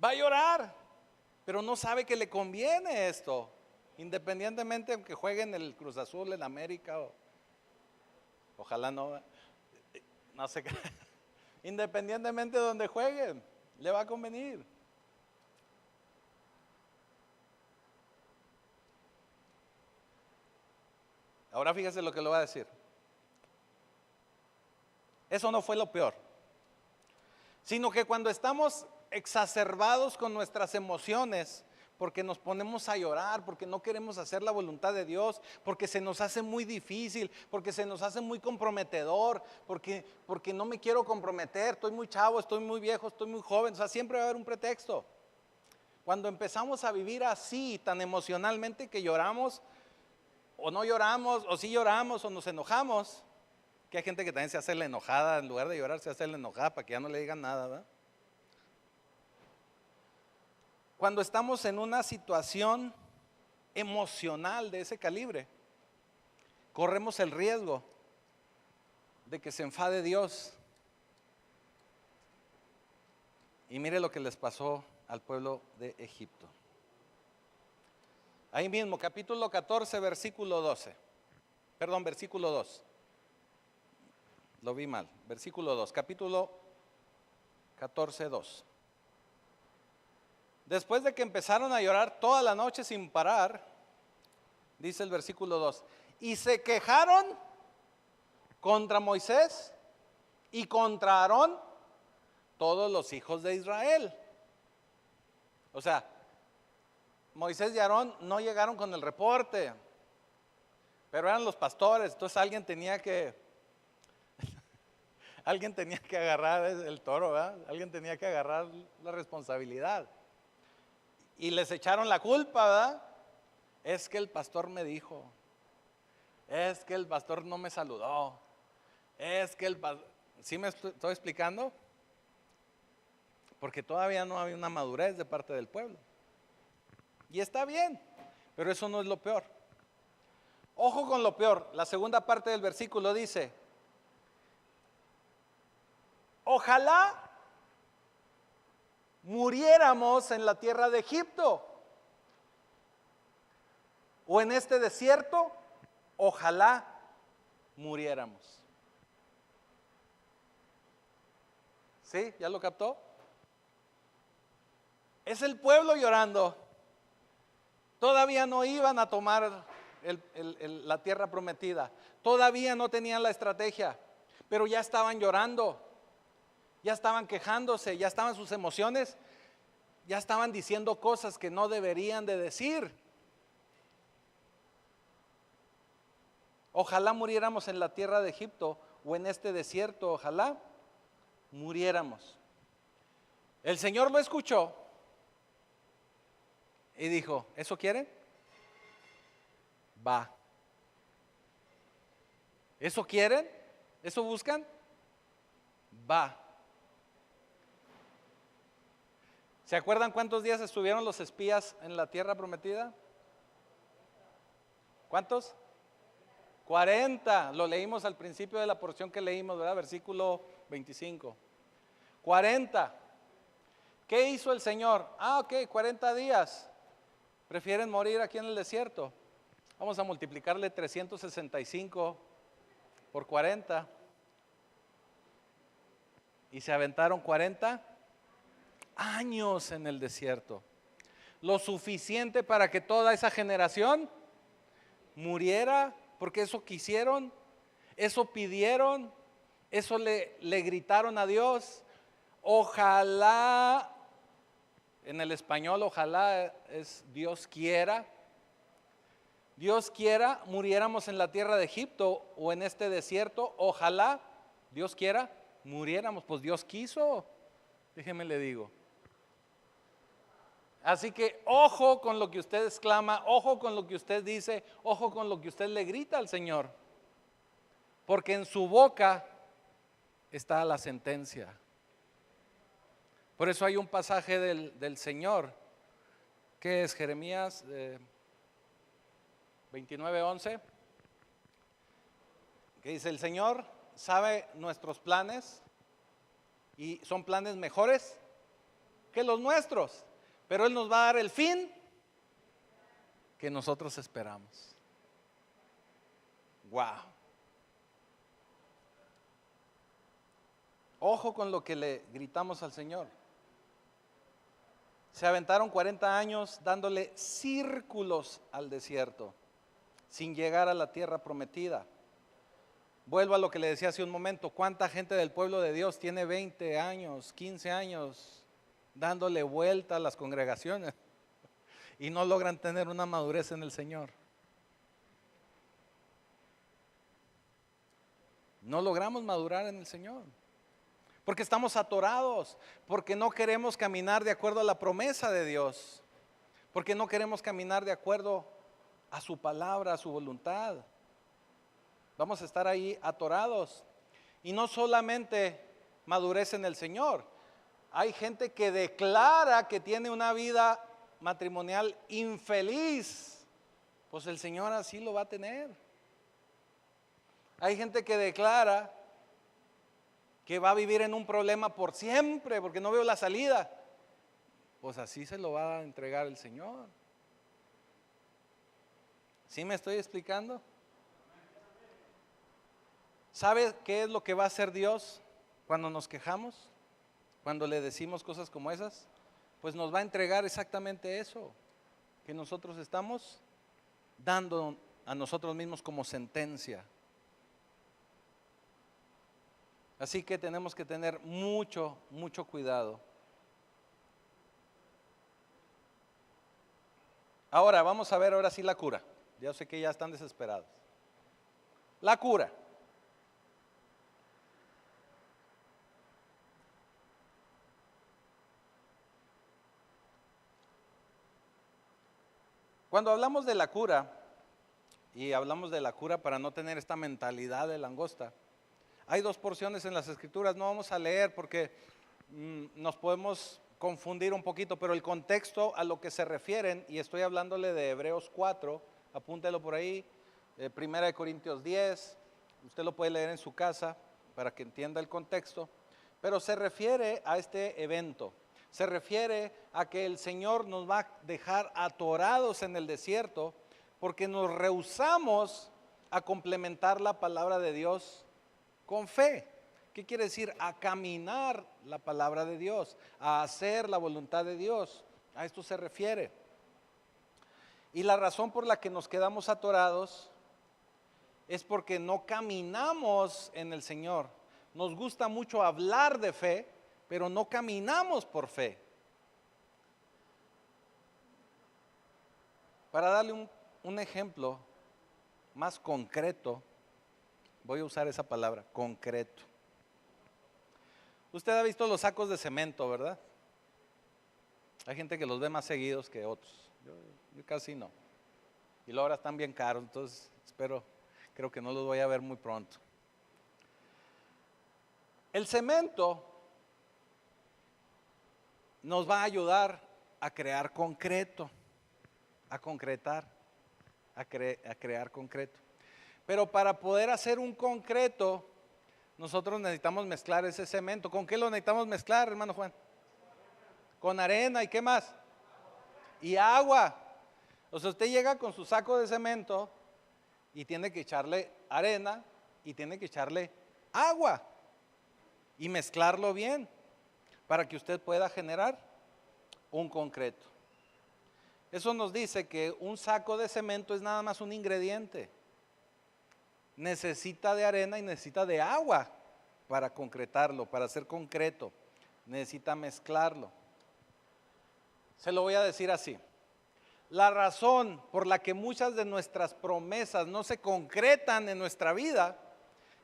Va a llorar, pero no sabe que le conviene esto, independientemente de que juegue en el Cruz Azul, en América, ojalá no sé qué. Independientemente de donde jueguen, le va a convenir. Ahora fíjese lo que le voy a decir. Eso no fue lo peor, sino que cuando estamos exacerbados con nuestras emociones, porque nos ponemos a llorar, porque no queremos hacer la voluntad de Dios, porque se nos hace muy difícil, porque se nos hace muy comprometedor, porque no me quiero comprometer, estoy muy chavo, estoy muy viejo, estoy muy joven, o sea, siempre va a haber un pretexto. Cuando empezamos a vivir así, tan emocionalmente que lloramos, o no lloramos, o sí lloramos, o nos enojamos, que hay gente que también se hace la enojada, en lugar de llorar se hace la enojada para que ya no le digan nada, ¿verdad? Cuando estamos en una situación emocional de ese calibre, corremos el riesgo de que se enfade Dios. Y mire lo que les pasó al pueblo de Egipto. Ahí mismo, capítulo 14, versículo 12. Perdón, versículo 2. Lo vi mal. Versículo 2, capítulo 14, 2. Después de que empezaron a llorar toda la noche sin parar, dice el versículo 2, y se quejaron contra Moisés y contra Aarón todos los hijos de Israel. O sea, Moisés y Aarón no llegaron con el reporte, pero eran los pastores, entonces alguien tenía que agarrar el toro, ¿verdad? Alguien tenía que agarrar la responsabilidad. Y les echaron la culpa, ¿verdad? Es que el pastor me dijo, es que el pastor no me saludó, es que el pastor... ¿Sí me estoy explicando? Porque todavía no había una madurez de parte del pueblo. Y está bien, pero eso no es lo peor. Ojo con lo peor, la segunda parte del versículo dice, ojalá muriéramos en la tierra de Egipto o en este desierto, ojalá muriéramos. ¿Sí? ¿Ya lo captó? Es el pueblo llorando. Todavía no iban a tomar la tierra prometida. Todavía no tenían la estrategia, pero ya estaban llorando. Ya estaban quejándose, ya estaban sus emociones ya estaban diciendo cosas que no deberían de decir. Ojalá muriéramos en la tierra de Egipto o en este desierto, ojalá muriéramos. El Señor lo escuchó y dijo, ¿eso quieren? Va. ¿Eso quieren? ¿Eso buscan? Va. ¿Se acuerdan cuántos días estuvieron los espías en la tierra prometida? ¿Cuántos? 40. Lo leímos al principio de la porción que leímos, ¿verdad? Versículo 25. 40. ¿Qué hizo el Señor? Ok, 40 días. ¿Prefieren morir aquí en el desierto? Vamos a multiplicarle 365 por 40. Y se aventaron 40 años en el desierto. Lo suficiente para que toda esa generación muriera, porque eso quisieron, eso pidieron, eso le gritaron a Dios. Ojalá, en el español ojalá es Dios quiera muriéramos en la tierra de Egipto o en este desierto. Ojalá, Dios quiera, muriéramos. Pues Dios quiso, déjeme le digo. Así que ojo con lo que usted exclama, ojo con lo que usted dice, ojo con lo que usted le grita al Señor. Porque en su boca está la sentencia. Por eso hay un pasaje del Señor, que es Jeremías 29:11, que dice, el Señor sabe nuestros planes y son planes mejores que los nuestros, pero Él nos va a dar el fin que nosotros esperamos. Wow. Ojo con lo que le gritamos al Señor. Se aventaron 40 años dándole círculos al desierto, sin llegar a la tierra prometida. Vuelvo a lo que le decía hace un momento, ¿cuánta gente del pueblo de Dios tiene 20 años, 15 años dándole vuelta a las congregaciones y no logran tener una madurez en el Señor? No logramos madurar en el Señor, porque estamos atorados, porque no queremos caminar de acuerdo a la promesa de Dios, porque no queremos caminar de acuerdo a su palabra, a su voluntad. Vamos a estar ahí atorados. Y no solamente madurez en el Señor, hay gente que declara que tiene una vida matrimonial infeliz, pues el Señor así lo va a tener. Hay gente que declara que va a vivir en un problema por siempre porque no veo la salida, pues así se lo va a entregar el Señor. ¿Sí me estoy explicando? ¿Sabe qué es lo que va a hacer Dios cuando nos quejamos? Cuando le decimos cosas como esas, pues nos va a entregar exactamente eso que nosotros estamos dando a nosotros mismos como sentencia. Así que tenemos que tener mucho cuidado. Ahora vamos a ver ahora sí la cura. Ya sé que ya están desesperados. La cura. Cuando hablamos de la cura, y hablamos de la cura para no tener esta mentalidad de langosta, hay dos porciones en las Escrituras. No vamos a leer porque nos podemos confundir un poquito, pero el contexto a lo que se refieren, y estoy hablándole de Hebreos 4, apúntelo por ahí, 1 Corintios 10, usted lo puede leer en su casa para que entienda el contexto, pero se refiere a este evento, se refiere a que el Señor nos va a dejar atorados en el desierto porque nos rehusamos a complementar la palabra de Dios con fe. ¿Qué quiere decir? A caminar la palabra de Dios, a hacer la voluntad de Dios. A esto se refiere. Y la razón por la que nos quedamos atorados es porque no caminamos en el Señor. Nos gusta mucho hablar de fe, pero no caminamos por fe. Para darle un ejemplo más concreto, voy a usar esa palabra, concreto. Usted ha visto los sacos de cemento, ¿verdad? Hay gente que los ve más seguidos que otros. Yo casi no. Y luego ahora están bien caros, entonces creo que no los voy a ver muy pronto. El cemento nos va a ayudar a crear concreto, a concretar, a crear concreto. Pero para poder hacer un concreto, nosotros necesitamos mezclar ese cemento. ¿Con qué lo necesitamos mezclar, hermano Juan? Con arena, ¿y qué más? Y agua. O sea, usted llega con su saco de cemento y tiene que echarle arena y tiene que echarle agua y mezclarlo bien para que usted pueda generar un concreto. Eso nos dice que un saco de cemento es nada más un ingrediente. Necesita de arena y necesita de agua para concretarlo, para hacer concreto. Necesita mezclarlo. Se lo voy a decir así. La razón por la que muchas de nuestras promesas no se concretan en nuestra vida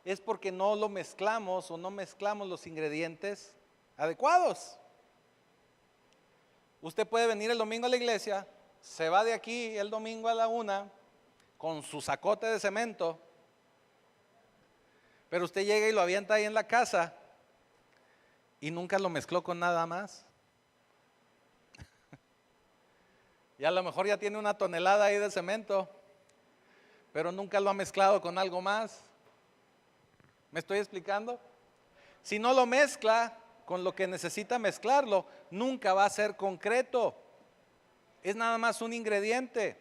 es porque no lo mezclamos o no mezclamos los ingredientes adecuados. Usted puede venir el domingo a la iglesia, se va de aquí el domingo a la 1 con su sacote de cemento, pero usted llega y lo avienta ahí en la casa y nunca lo mezcló con nada más. Y a lo mejor ya tiene 1 tonelada ahí de cemento, pero nunca lo ha mezclado con algo más. ¿Me estoy explicando? Si no lo mezcla con lo que necesita mezclarlo, nunca va a ser concreto. Es nada más un ingrediente.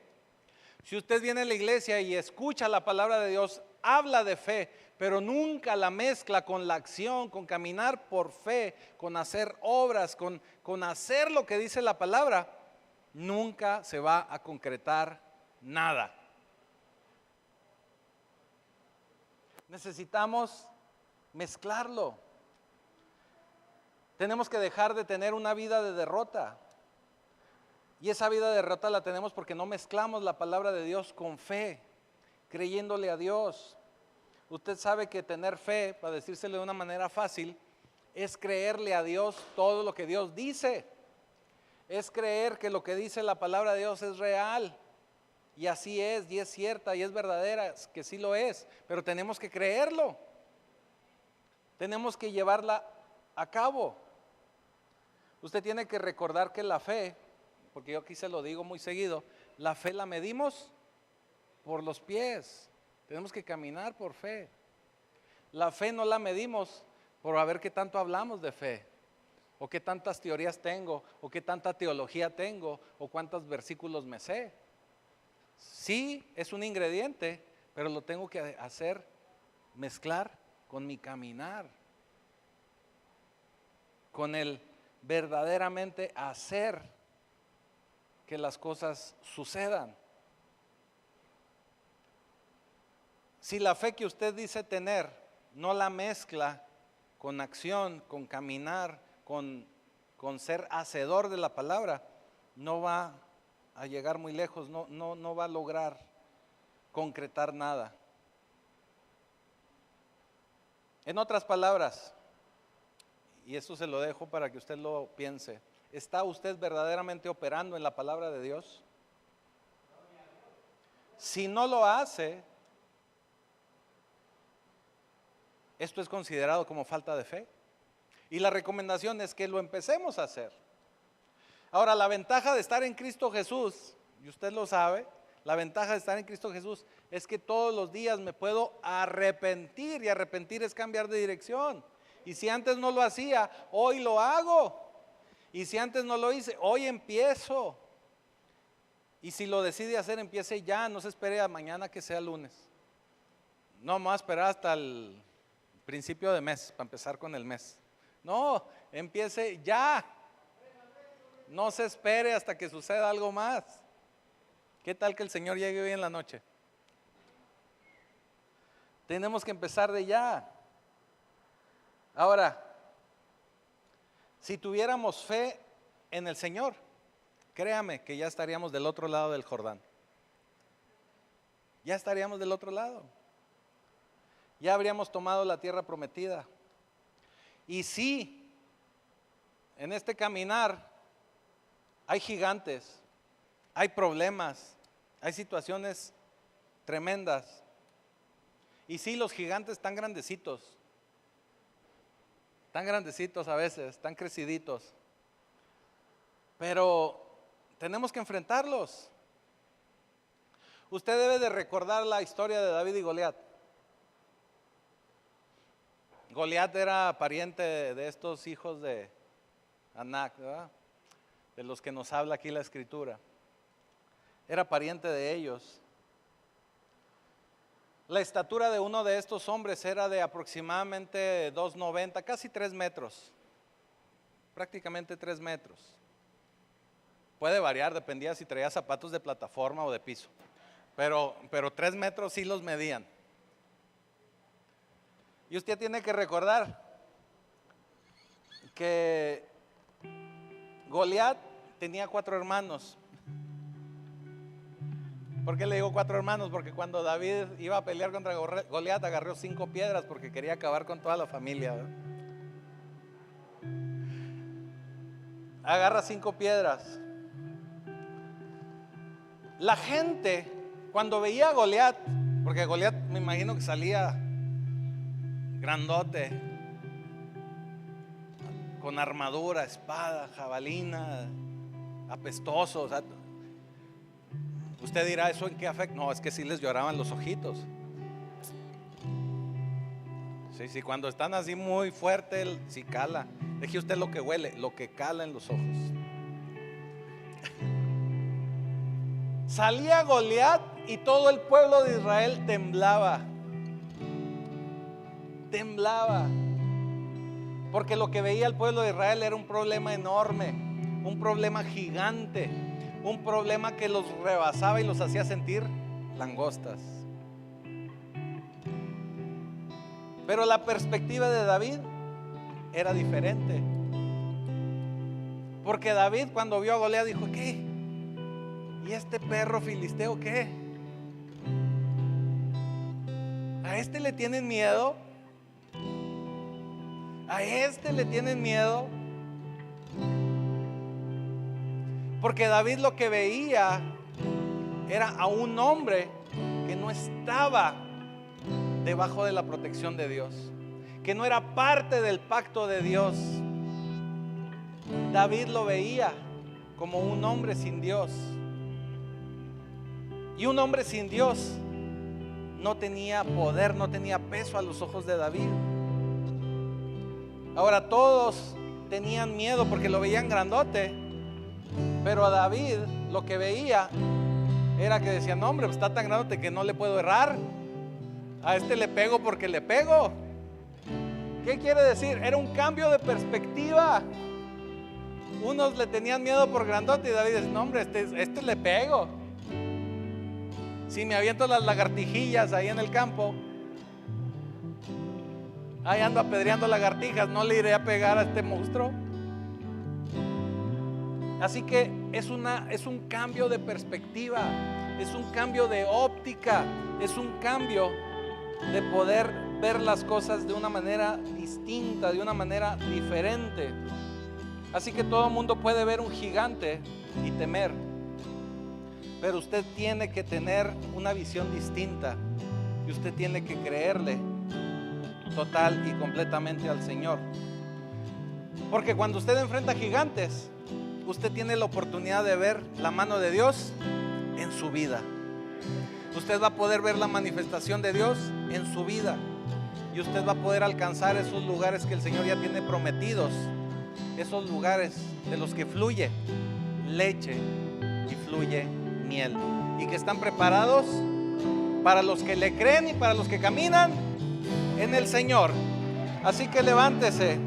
Si usted viene a la iglesia y escucha la palabra de Dios, habla de fe, pero nunca la mezcla con la acción, con caminar por fe, con hacer obras, con hacer lo que dice la palabra, nunca se va a concretar nada. Necesitamos mezclarlo. Tenemos que dejar de tener una vida de derrota. Y esa vida de derrota la tenemos porque no mezclamos la palabra de Dios con fe, creyéndole a Dios. Usted sabe que tener fe, para decírselo de una manera fácil, es creerle a Dios todo lo que Dios dice. Es creer que lo que dice la palabra de Dios es real. Y así es, y es cierta, y es verdadera, que sí lo es. Pero tenemos que creerlo. Tenemos que llevarla a cabo. Usted tiene que recordar que la fe, porque yo aquí se lo digo muy seguido, la fe la medimos por los pies. Tenemos que caminar por fe. La fe no la medimos por a ver qué tanto hablamos de fe, o qué tantas teorías tengo, o qué tanta teología tengo, o cuántos versículos me sé. Sí, es un ingrediente, pero lo tengo que hacer, mezclar con mi caminar, con el verdaderamente hacer que las cosas sucedan. Si la fe que usted dice tener no la mezcla con acción, con caminar, con ser hacedor de la palabra, no va a llegar muy lejos, no va a lograr concretar nada. En otras palabras, y eso se lo dejo para que usted lo piense, ¿está usted verdaderamente operando en la palabra de Dios? Si no lo hace, esto es considerado como falta de fe. Y la recomendación es que lo empecemos a hacer. Ahora, la ventaja de estar en Cristo Jesús, y usted lo sabe, la ventaja de estar en Cristo Jesús es que todos los días me puedo arrepentir, y arrepentir es cambiar de dirección. Y si antes no lo hacía, hoy lo hago. Y si antes no lo hice, hoy empiezo. Y si lo decide hacer, empiece ya, no se espere a mañana que sea lunes. No me voy a esperar hasta el principio de mes, para empezar con el mes. No, empiece ya. No se espere hasta que suceda algo más. ¿Qué tal que el Señor llegue hoy en la noche? Tenemos que empezar de ya. Ahora, si tuviéramos fe en el Señor, créame que ya estaríamos del otro lado del Jordán. ya estaríamos del otro lado. Ya habríamos tomado la tierra prometida. Y sí, en este caminar hay gigantes, hay problemas, hay situaciones tremendas. Y sí, los gigantes están grandecitos a veces, están creciditos. Pero tenemos que enfrentarlos. Usted debe de recordar la historia de David y Goliat. Goliat era pariente de estos hijos de Anac, ¿verdad? De los que nos habla aquí la escritura. Era pariente de ellos. La estatura de uno de estos hombres era de aproximadamente 2,90, casi 3 metros. Prácticamente 3 metros. Puede variar, dependía si traía zapatos de plataforma o de piso. Pero 3 metros sí los medían. Y usted tiene que recordar que Goliat tenía 4 hermanos. ¿Por qué le digo 4 hermanos? Porque cuando David iba a pelear contra Goliat agarró 5 piedras porque quería acabar con toda la familia, ¿verdad? Agarra 5 piedras. La gente cuando veía a Goliat, porque Goliat me imagino que salía grandote, con armadura, espada, jabalina, apestoso. O sea, usted dirá, ¿eso en qué afecta? No, es que sí les lloraban los ojitos. Sí, cuando están así muy fuerte, sí cala. Deje usted lo que huele, lo que cala en los ojos. Salía Goliat y todo el pueblo de Israel temblaba. Temblaba. Porque lo que veía el pueblo de Israel era un problema enorme, un problema gigante, un problema que los rebasaba y los hacía sentir langostas. Pero la perspectiva de David era diferente. Porque David cuando vio a Goliat dijo, ¿qué? ¿Y este perro filisteo qué? ¿A este le tienen miedo? ¿A este le tienen miedo? Porque David lo que veía era a un hombre que no estaba debajo de la protección de Dios, que no era parte del pacto de Dios. David lo veía como un hombre sin Dios. Y un hombre sin Dios no tenía poder, no tenía peso a los ojos de David. Ahora todos tenían miedo porque lo veían grandote, pero a David lo que veía era que decían, no hombre, pues está tan grandote que no le puedo errar. A este le pego porque le pego. ¿Qué quiere decir? Era un cambio de perspectiva. Unos le tenían miedo por grandote y David dice, no hombre, este le pego. Si me aviento las lagartijillas ahí en el campo, ahí ando apedreando lagartijas, no le iré a pegar a este monstruo. Así que es un cambio de perspectiva, es un cambio de óptica, es un cambio de poder ver las cosas de una manera distinta, de una manera diferente. Así que todo el mundo puede ver un gigante y temer, pero usted tiene que tener una visión distinta y usted tiene que creerle total y completamente al Señor. Porque cuando usted enfrenta gigantes, usted tiene la oportunidad de ver la mano de Dios en su vida. Usted va a poder ver la manifestación de Dios en su vida y usted va a poder alcanzar esos lugares que el Señor ya tiene prometidos, esos lugares de los que fluye leche y fluye miel y que están preparados para los que le creen y para los que caminan en el Señor. Así que levántese,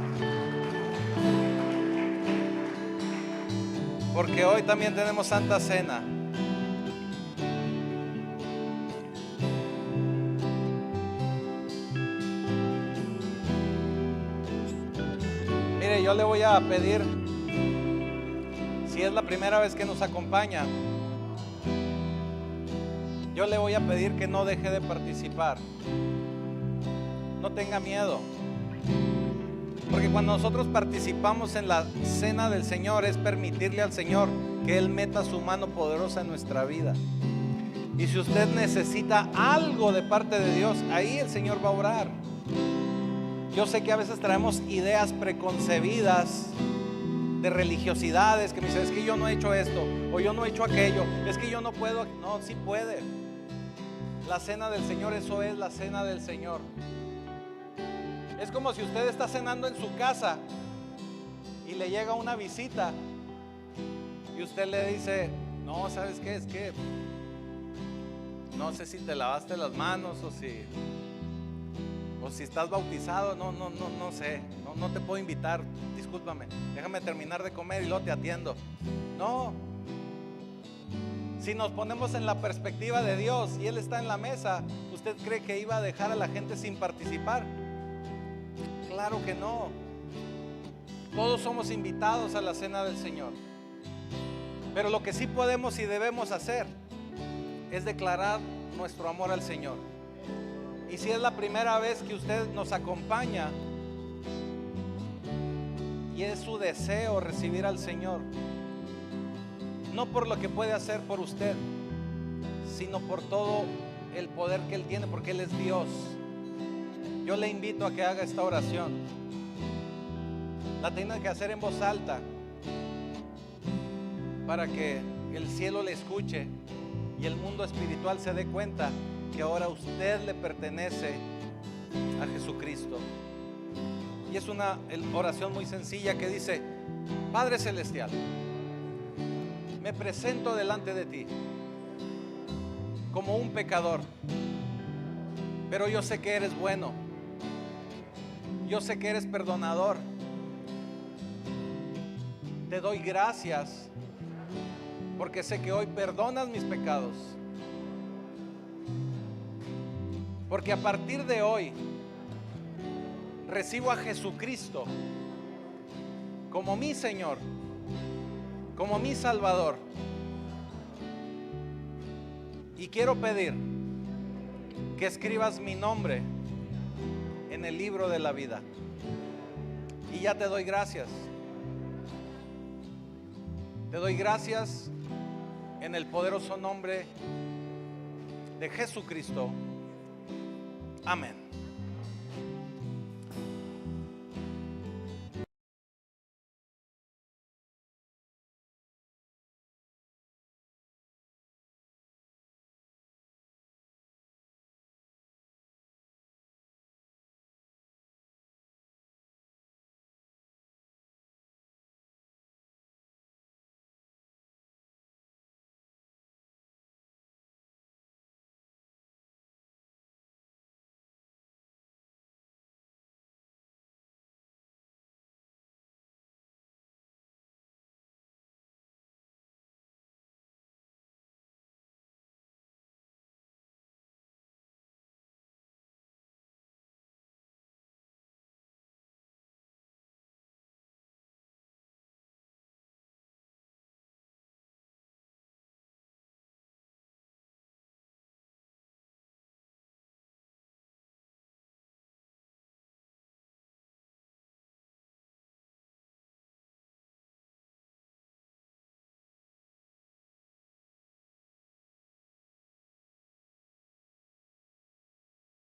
porque hoy también tenemos Santa Cena. Mire, yo le voy a pedir, si es la primera vez que nos acompaña, yo le voy a pedir que no deje de participar. No tenga miedo. Porque cuando nosotros participamos en la cena del Señor, es permitirle al Señor que Él meta su mano poderosa en nuestra vida. Y si usted necesita algo de parte de Dios, ahí el Señor va a obrar. Yo sé que a veces traemos ideas preconcebidas de religiosidades, que me dicen, es que yo no he hecho esto, o yo no he hecho aquello, es que yo no puedo. No, sí puede. La cena del Señor, eso es la cena del Señor. Es como si usted está cenando en su casa y le llega una visita y usted le dice, no, ¿sabes qué? Es que no sé si te lavaste las manos o si estás bautizado, no sé, no te puedo invitar, discúlpame, déjame terminar de comer y luego te atiendo. No. Si nos ponemos en la perspectiva de Dios y Él está en la mesa, ¿usted cree que iba a dejar a la gente sin participar? Claro que no. Todos somos invitados a la cena del Señor. Pero lo que sí podemos y debemos hacer es declarar nuestro amor al Señor. Y si es la primera vez que usted nos acompaña y es su deseo recibir al Señor, no por lo que puede hacer por usted, sino por todo el poder que Él tiene, porque Él es Dios, yo le invito a que haga esta oración. La tiene que hacer en voz alta para que el cielo le escuche y el mundo espiritual se dé cuenta que ahora usted le pertenece a Jesucristo. Y es una oración muy sencilla que dice: Padre Celestial, me presento delante de ti como un pecador, pero yo sé que eres bueno, yo sé que eres perdonador. Te doy gracias porque sé que hoy perdonas mis pecados, porque a partir de hoy recibo a Jesucristo como mi Señor, como mi Salvador, y quiero pedir que escribas mi nombre en el libro de la vida. Y ya te doy gracias. Te doy gracias en el poderoso nombre de Jesucristo. Amén.